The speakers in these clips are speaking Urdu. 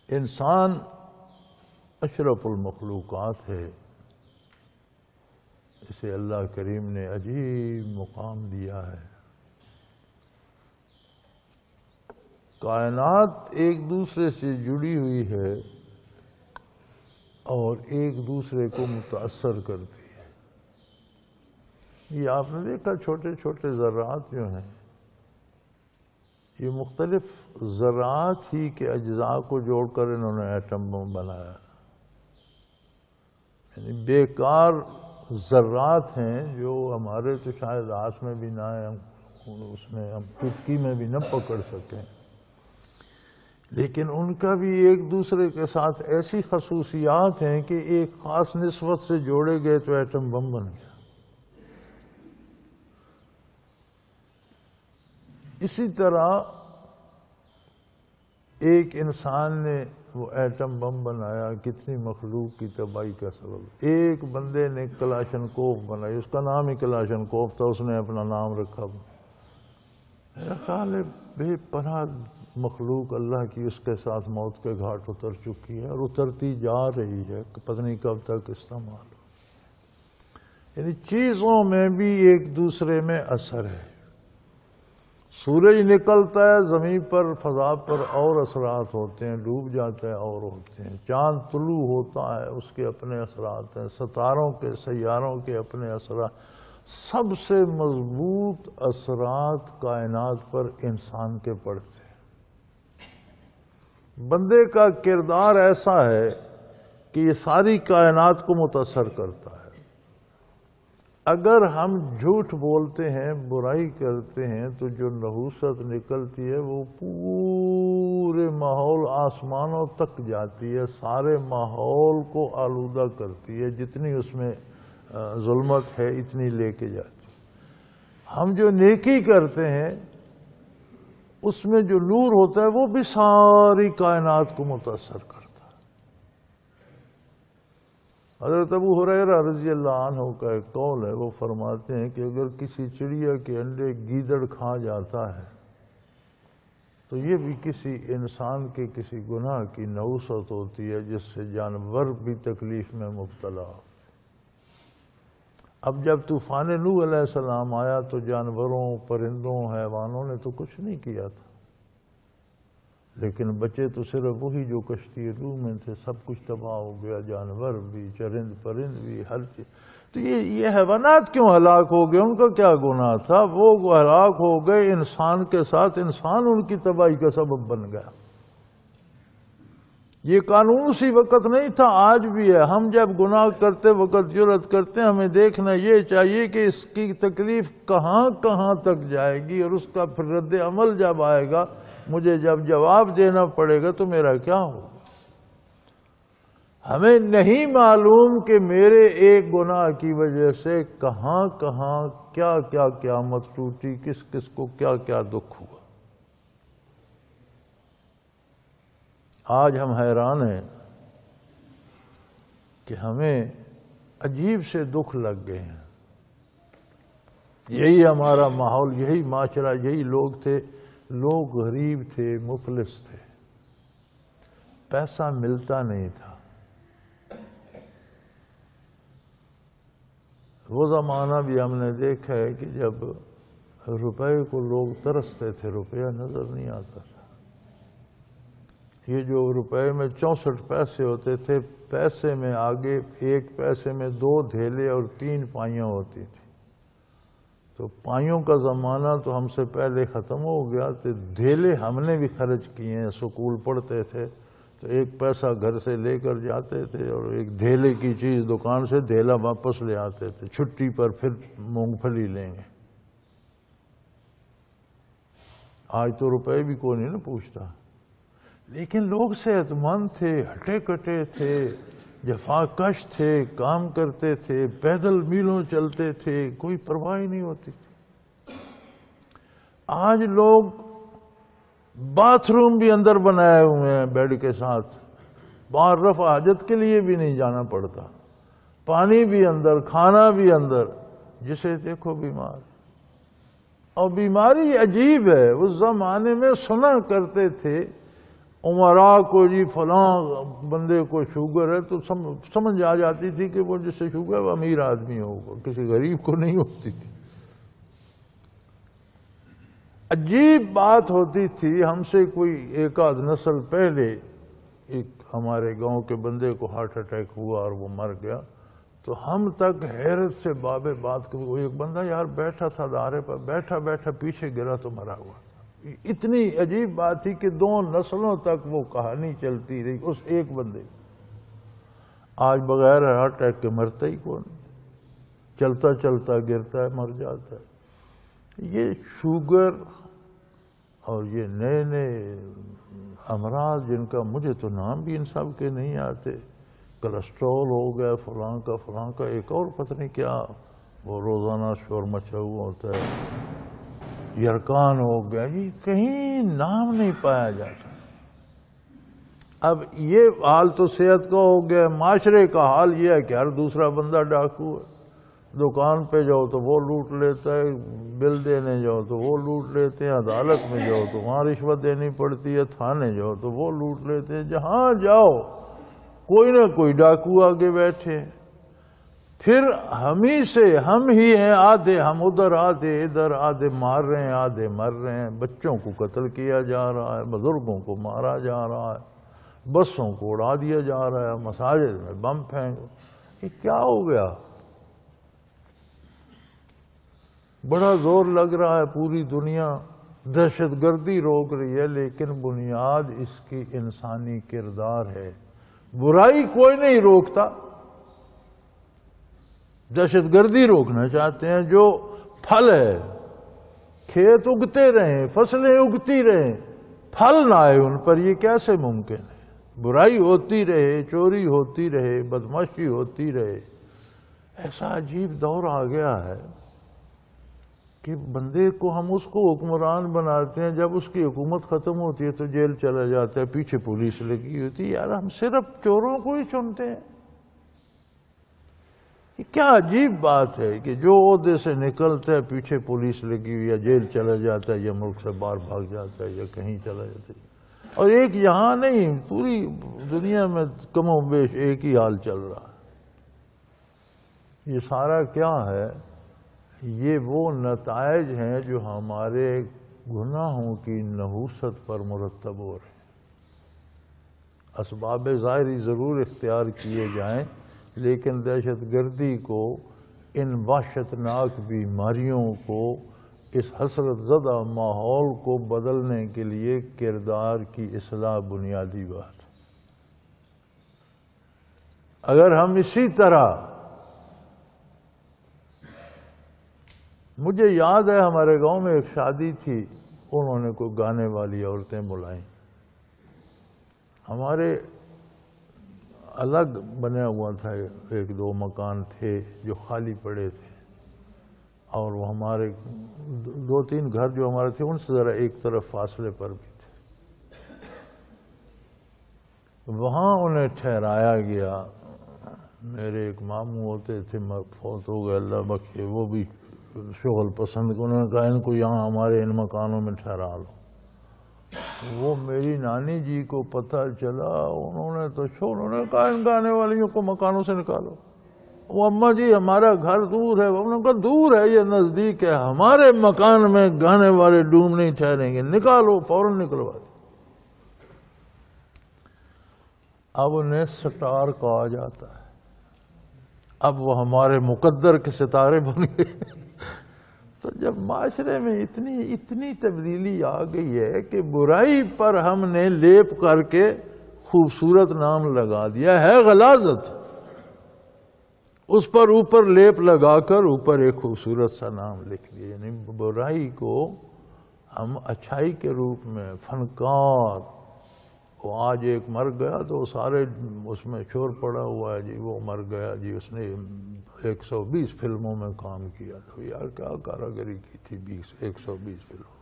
انسان اشرف المخلوقات ہے، اسے اللہ کریم نے عجیب مقام دیا ہے۔ کائنات ایک دوسرے سے جڑی ہوئی ہے اور ایک دوسرے کو متاثر کرتی ہے۔ یہ آپ نے دیکھا چھوٹے چھوٹے ذرات جو ہیں، یہ مختلف ذرات ہی کے اجزاء کو جوڑ کر انہوں نے ایٹم بم بنایا، یعنی بیکار ذرات ہیں جو ہمارے تو شاید ہاتھ میں بھی نہ ہیں، اس میں ہم چٹکی میں بھی نہ پکڑ سکیں، لیکن ان کا بھی ایک دوسرے کے ساتھ ایسی خصوصیات ہیں کہ ایک خاص نسبت سے جوڑے گئے تو ایٹم بم بن گیا۔ اسی طرح ایک انسان نے وہ ایٹم بم بنایا، کتنی مخلوق کی تباہی کا سبب۔ ایک بندے نے کلاشن کوف بنائی، اس کا نام ہی کلاشن کوف تھا، اس نے اپنا نام رکھا۔ میرا خیال ہے بے پناہ مخلوق اللہ کی اس کے ساتھ موت کے گھاٹ اتر چکی ہے اور اترتی جا رہی ہے، پتہ نہیں کب تک استعمال ہو۔ یعنی چیزوں میں بھی ایک دوسرے میں اثر ہے۔ سورج نکلتا ہے زمین پر، فضا پر اور اثرات ہوتے ہیں، ڈوب جاتا ہے اور ہوتے ہیں۔ چاند طلوع ہوتا ہے، اس کے اپنے اثرات ہیں، ستاروں کے سیاروں کے اپنے اثرات۔ سب سے مضبوط اثرات کائنات پر انسان کے پڑتے ہیں۔ بندے کا کردار ایسا ہے کہ یہ ساری کائنات کو متاثر کرتا ہے۔ اگر ہم جھوٹ بولتے ہیں، برائی کرتے ہیں، تو جو نحوست نکلتی ہے وہ پورے ماحول آسمانوں تک جاتی ہے، سارے ماحول کو آلودہ کرتی ہے، جتنی اس میں ظلمت ہے اتنی لے کے جاتی ہے۔ ہم جو نیکی کرتے ہیں اس میں جو نور ہوتا ہے وہ بھی ساری کائنات کو متاثر کرتا ہے۔ حضرت ابو ہریرہ رضی اللہ عنہ کا ایک قول ہے، وہ فرماتے ہیں کہ اگر کسی چڑیا کے انڈے گیدڑ کھا جاتا ہے تو یہ بھی کسی انسان کے کسی گناہ کی نحوست ہوتی ہے جس سے جانور بھی تکلیف میں مبتلا ہوتے۔ اب جب طوفان نوح علیہ السلام آیا تو جانوروں، پرندوں، حیوانوں نے تو کچھ نہیں کیا تھا، لیکن بچے تو صرف وہی جو کشتی نوح میں تھے، سب کچھ تباہ ہو گیا، جانور بھی، چرند پرند بھی، ہر چیز۔ تو یہ حیوانات کیوں ہلاک ہو گئے؟ ان کا کیا گناہ تھا؟ وہ ہلاک ہو گئے انسان کے ساتھ، انسان ان کی تباہی کا سبب بن گیا۔ یہ قانون اسی وقت نہیں تھا، آج بھی ہے۔ ہم جب گناہ کرتے وقت جرأت کرتے ہیں، ہمیں دیکھنا یہ چاہیے کہ اس کی تکلیف کہاں کہاں تک جائے گی، اور اس کا پھر رد عمل جب آئے گا، مجھے جب جواب دینا پڑے گا تو میرا کیا ہوگا۔ ہمیں نہیں معلوم کہ میرے ایک گناہ کی وجہ سے کہاں کہاں کیا کیا قیامت ٹوٹی، کس کس کو کیا کیا دکھ ہوا۔ آج ہم حیران ہیں کہ ہمیں عجیب سے دکھ لگ گئے ہیں۔ یہی ہمارا ماحول، یہی معاشرہ، یہی لوگ تھے۔ لوگ غریب تھے، مفلس تھے، پیسہ ملتا نہیں تھا۔ وہ زمانہ بھی ہم نے دیکھا ہے کہ جب روپے کو لوگ ترستے تھے، روپیہ نظر نہیں آتا تھا۔ یہ جو روپے میں 64 پیسے ہوتے تھے، پیسے میں آگے ایک پیسے میں 2 دھیلے اور 3 پائیاں ہوتی تھی۔ تو پائیوں کا زمانہ تو ہم سے پہلے ختم ہو گیا، تو دھیلے ہم نے بھی خرچ کیے ہیں۔ سکول پڑھتے تھے تو 1 پیسہ گھر سے لے کر جاتے تھے اور 1 دھیلے کی چیز دکان سے دھیلا واپس لے آتے تھے، چھٹی پر پھر مونگ پھلی لیں گے۔ آج تو روپے بھی کوئی نہیں پوچھتا، لیکن لوگ صحت مند تھے، ہٹے کٹے تھے، جفاکش تھے، کام کرتے تھے، پیدل میلوں چلتے تھے، کوئی پرواہ نہیں ہوتی تھی۔ آج لوگ باتھ روم بھی اندر بنائے ہوئے ہیں بیڈ کے ساتھ، باہر رفع حاجت کے لیے بھی نہیں جانا پڑتا، پانی بھی اندر، کھانا بھی اندر، جسے دیکھو بیمار۔ اور بیماری عجیب ہے، اس زمانے میں سنا کرتے تھے عمراء کو جی فلاں بندے کو شوگر ہے تو سمجھ آ جاتی تھی کہ وہ جس سے شوگر وہ امیر آدمی ہوگا، کسی غریب کو نہیں ہوتی تھی۔ عجیب بات ہوتی تھی، ہم سے کوئی ایک آدھ نسل پہلے ایک ہمارے گاؤں کے بندے کو ہارٹ اٹیک ہوا اور وہ مر گیا، تو ہم تک حیرت سے بابے بات کو، وہ ایک بندہ یار بیٹھا تھا دارے پر، بیٹھا بیٹھا پیچھے گرا تو مرا ہوا تھا۔ اتنی عجیب بات تھی کہ 2 نسلوں تک وہ کہانی چلتی رہی اس ایک بندے۔ آج بغیر ہارٹ اٹیک کے مرتا ہی کون، چلتا چلتا گرتا ہے مر جاتا ہے۔ یہ شوگر اور یہ نئے نئے امراض جن کا مجھے تو نام بھی ان سب کے نہیں آتے، کولیسٹرول ہو گیا فلاں کا ایک اور پتہ نہیں کیا وہ روزانہ شور مچا ہوا ہوتا ہے، یرکان ہو گیا، یہ کہیں نام نہیں پایا جاتا۔ اب یہ حال تو صحت کا ہو گیا، معاشرے کا حال یہ ہے کہ ہر دوسرا بندہ ڈاکو ہے، دکان پہ جاؤ تو وہ لوٹ لیتا ہے، بل دینے جاؤ تو وہ لوٹ لیتے ہیں، عدالت میں جاؤ تو وہاں رشوت دینی پڑتی ہے، تھانے جاؤ تو وہ لوٹ لیتے ہیں، جہاں جاؤ کوئی نہ کوئی ڈاکو آگے بیٹھے۔ پھر ہم ہی ہیں آدھے ہم ادھر آدھے ادھر، آدھے مار رہے ہیں آدھے مر رہے ہیں، بچوں کو قتل کیا جا رہا ہے، بزرگوں کو مارا جا رہا ہے، بسوں کو اڑا دیا جا رہا ہے، مساجد میں بم پھینک، یہ کیا ہو گیا؟ بڑا زور لگ رہا ہے، پوری دنیا دہشت گردی روک رہی ہے، لیکن بنیاد اس کی انسانی کردار ہے۔ برائی کوئی نہیں روکتا، دہشت گردی روکنا چاہتے ہیں۔ جو پھل ہے، کھیت اگتے رہیں، فصلیں اگتی رہیں، پھل نہ آئے ان پر، یہ کیسے ممکن ہے؟ برائی ہوتی رہے، چوری ہوتی رہے، بدمعاشی ہوتی رہے۔ ایسا عجیب دور آ گیا ہے کہ بندے کو ہم اس کو حکمران بناتے ہیں، جب اس کی حکومت ختم ہوتی ہے تو جیل چلا جاتا ہے، پیچھے پولیس لگی ہوتی ہے۔ یار ہم صرف چوروں کو ہی چنتے ہیں؟ یہ کیا عجیب بات ہے کہ جو عہدے سے نکلتا ہے پیچھے پولیس لگی ہوئی، یا جیل چلا جاتا ہے، یا ملک سے باہر بھاگ جاتا ہے، یا کہیں چلا جاتا ہے۔ اور ایک یہاں نہیں، پوری دنیا میں کم و بیش ایک ہی حال چل رہا ہے۔ یہ سارا کیا ہے؟ یہ وہ نتائج ہیں جو ہمارے گناہوں کی نحوست پر مرتب ہو رہے ہیں۔ اسباب ظاہری ضرور اختیار کیے جائیں، لیکن دہشت گردی کو، ان وحشتناک بیماریوں کو، اس حسرت زدہ ماحول کو بدلنے کے لیے کردار کی اصلاح بنیادی بات۔ اگر ہم اسی طرح، مجھے یاد ہے ہمارے گاؤں میں ایک شادی تھی، انہوں نے کوئی گانے والی عورتیں بلائیں، ہمارے الگ بنا ہوا تھا، 1-2 مکان تھے جو خالی پڑے تھے، اور وہ ہمارے 2-3 گھر جو ہمارے تھے ان سے ذرا ایک طرف فاصلے پر بھی تھے۔ وہاں انہیں ٹھہرایا گیا۔ میرے ایک ماموں ہوتے تھے، فوت ہو گئے اللہ بخشے، وہ بھی شغل پسند، انہوں نے کہا ان کو یہاں ہمارے ان مکانوں میں ٹھہرا لو۔ وہ میری نانی جی کو پتہ چلا، انہوں نے کہا ان گانے والیوں کو مکانوں سے نکالو۔ وہ اماں جی ہمارا گھر دور ہے، انہوں نے کہا دور ہے، یہ نزدیک ہے، ہمارے مکان میں گانے والے ڈوم نہیں ٹھہریں گے، نکالو، فوراً نکلوا دو۔ اب انہیں سٹار کہا جاتا ہے، اب وہ ہمارے مقدر کے ستارے بن گئے۔ تو جب معاشرے میں اتنی تبدیلی آ گئی ہے کہ برائی پر ہم نے لیپ کر کے خوبصورت نام لگا دیا ہے، غلاظت، اس پر اوپر لیپ لگا کر اوپر ایک خوبصورت سا نام لکھ دیا، یعنی برائی کو ہم اچھائی کے روپ میں، فنکار، وہ آج ایک مر گیا تو سارے اس میں شور پڑا ہوا ہے جی وہ مر گیا جی، اس نے 120 فلموں میں کام کیا تھا۔ یار کیا کاراگری کی تھی 120 فلموں۔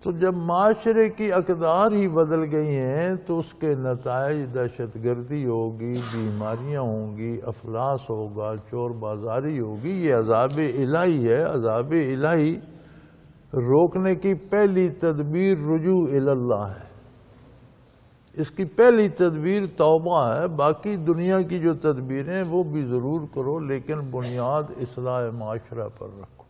تو جب معاشرے کی اقدار ہی بدل گئی ہیں تو اس کے نتائج دہشت گردی ہوگی، بیماریاں ہوں گی، افلاس ہوگا، چور بازاری ہوگی۔ یہ عذاب الہی ہے۔ عذاب الہی روکنے کی پہلی تدبیر رجوع اللہ ہے، اس کی پہلی تدبیر توبہ ہے۔ باقی دنیا کی جو تدبیریں وہ بھی ضرور کرو، لیکن بنیاد اصلاح معاشرہ پر رکھو۔